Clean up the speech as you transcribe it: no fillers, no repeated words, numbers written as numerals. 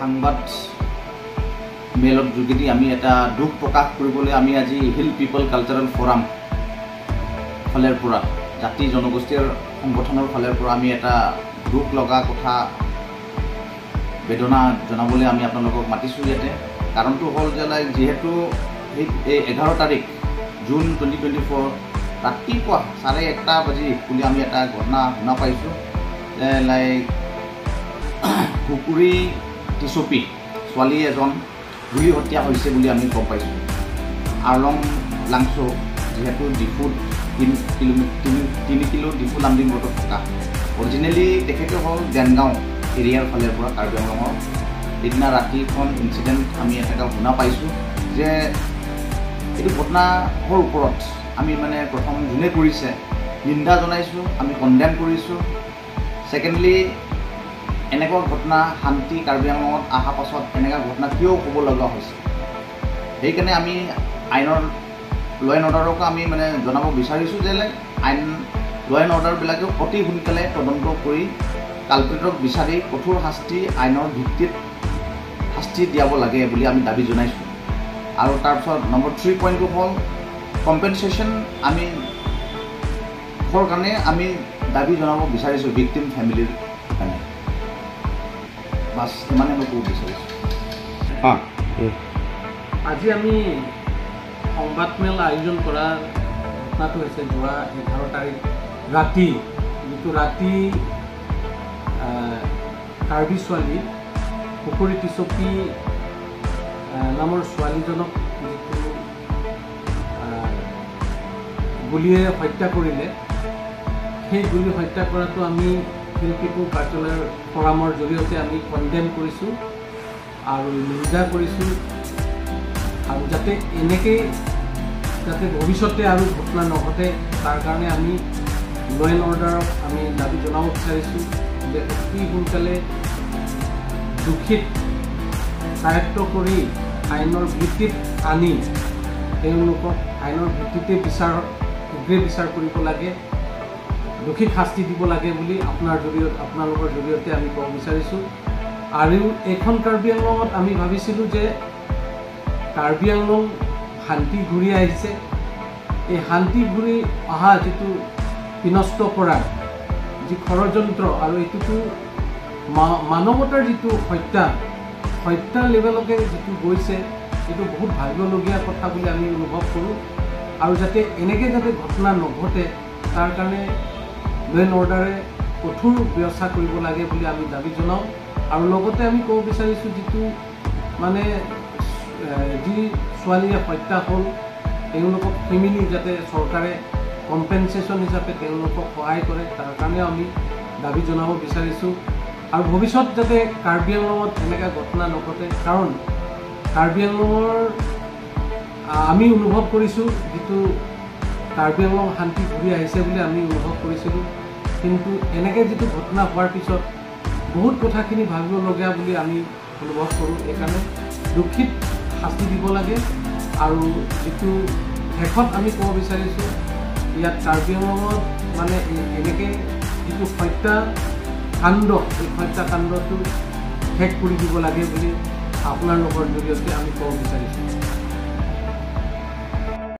সংবাদ মেলত যোগেদি আমি এটা দুখ প্ৰকাশ কৰিবলৈ আমি আজি হিল পিপল কালচাৰেল ফৰাম ফালৰ পৰা জাতি জনগোষ্ঠীৰ সংগঠনৰ ফালৰ পৰা আমি এটা দুখ লগা কথা বেদনা জনাবলৈ আমি আপোনালোকক মাতিছোঁ ইয়াতে। কাৰণটো হ'ল যে যিহেতু এই 11 তাৰিখ জুন 2024 ৰাতিপুৱা 1:30 বাজি বুলি আমি এটা ঘটনা শুনা পাইছোঁ যে কুকুৰী টিচপি ছোৱালী এজন গুলি হত্যা হৈছে বুলি আমি গম পাইছোঁ। আৰলং লাংছো যিহেতু ডিফুত 3 কিলো ডিফু লামডিং ৰোডত থকা অৰিজিনেলি তেখেতে হ'ল দেনগাঁও এৰিয়াৰ ফালৰ পৰা কাৰ্বি আংলঙৰ। সেইদিনা ৰাতিখন ইনচিডেণ্ট আমি এটা শুনা পাইছোঁ যে এইটো ঘটনাৰ ওপৰত আমি মানে প্ৰথম যোনে কৰিছে নিন্দা জনাইছোঁ, আমি কণ্ডেম কৰিছোঁ। ছেকেণ্ডলি এনেকুৱা ঘটনা শান্তি কাৰ্বি আংলঙত অহাৰ পাছত এনেকুৱা ঘটনা কিয় হ'ব লগা হৈছে, সেইকাৰণে আমি আইনৰ ল এণ্ড অৰ্ডাৰকো আমি মানে জনাব বিচাৰিছোঁ যে আইন ল এণ্ড অৰ্ডাৰবিলাকেও অতি সোনকালে তদন্ত কৰি কালপিটক বিচাৰি কঠোৰ শাস্তি আইনৰ ভিত্তিত শাস্তি দিয়াব লাগে বুলি আমি দাবী জনাইছোঁ। আৰু তাৰপিছত নম্বৰ 3 পইণ্টটো হ'ল কম্পেনচেশ্যন আমি কাৰণে আমি দাবী জনাব বিচাৰিছোঁ ভিক্টিম ফেমিলিৰ কাৰণে। বাছ ইমানে মই ক'ব বিচাৰিছোঁ। আজি আমি সংবাদমেল আয়োজন কৰাৰ ঘটনাটো হৈছে যোৱা 11 তাৰিখ ৰাতি, যিটো ৰাতি কাৰ্বি ছোৱালী কুকুৰী টিচপি নামৰ ছোৱালীজনক যিটো গুলীয়ে হত্যা কৰিলে, সেই গুলী হত্যা কৰাটো আমি হিল পিপল কাৰ্যালয়ৰ ফৰামৰ জৰিয়তে আমি কণ্ডেম কৰিছোঁ আৰু নিন্দা কৰিছোঁ। আৰু যাতে এনেকৈ যাতে ভৱিষ্যতে আৰু ঘটনা নঘটে তাৰ কাৰণে আমি ল এণ্ড অৰ্ডাৰক আমি দাবী জনাব বিচাৰিছোঁ যে অতি সোনকালে দোষীক কায়ত্ব কৰি আইনৰ ভিত্তিত আনি তেওঁলোকক আইনৰ ভিত্তিতে বিচাৰ কৰিব লাগে, দোষীক শাস্তি দিব লাগে বুলি আপোনালোকৰ জৰিয়তে আমি ক'ব বিচাৰিছোঁ। আৰু এইখন কাৰ্বি আংলঙত আমি ভাবিছিলোঁ যে কাৰ্বি আংলং শান্তি ঘূৰি আহিছে। এই শান্তি ঘূৰি অহা যিটো বিনষ্ট কৰাৰ যি ষড়যন্ত্ৰ আৰু এইটোতো মানৱতাৰ যিটো হত্যা লেভেলকে যিটো গৈছে, এইটো বহুত ভাবিবলগীয়া কথা বুলি আমি অনুভৱ কৰোঁ। আৰু যাতে এনেকৈ যাতে ঘটনা নঘটে তাৰ কাৰণে ল এণ্ড অৰ্ডাৰে কঠোৰ ব্যৱস্থা কৰিব লাগে বুলি আমি দাবী জনাওঁ। আৰু লগতে আমি ক'ব বিচাৰিছোঁ যিটো মানে যি ছোৱালীয়ে হত্যা হ'ল তেওঁলোকক ফেমিলি যাতে চৰকাৰে কম্পেনচেশ্যন হিচাপে তেওঁলোকক সহায় কৰে তাৰ কাৰণেও আমি দাবী জনাব বিচাৰিছোঁ। আৰু ভৱিষ্যত যাতে কাৰ্বি আংলঙত এনেকুৱা ঘটনা নঘটে, কাৰণ কাৰ্বি আংলঙৰ আমি অনুভৱ কৰিছোঁ যিটো কাৰ্বি আংলং শান্তি ঘূৰি আহিছে বুলি আমি অনুভৱ কৰিছিলোঁ, কিন্তু এনেকৈ যিটো ঘটনা হোৱাৰ পিছত বহুত কথাখিনি ভাবিবলগীয়া বুলি আমি অনুভৱ কৰোঁ। সেইকাৰণে দোষীক শাস্তি দিব লাগে। আৰু যিটো শেষত আমি ক'ব বিচাৰিছোঁ ইয়াত কাৰ্বি আংলঙত মানে এনেকৈ যিটো হত্যাকাণ্ড, এই হত্যাকাণ্ডটো শেষ কৰি দিব লাগে বুলি আপোনালোকৰ জৰিয়তে আমি ক'ব বিচাৰিছোঁ।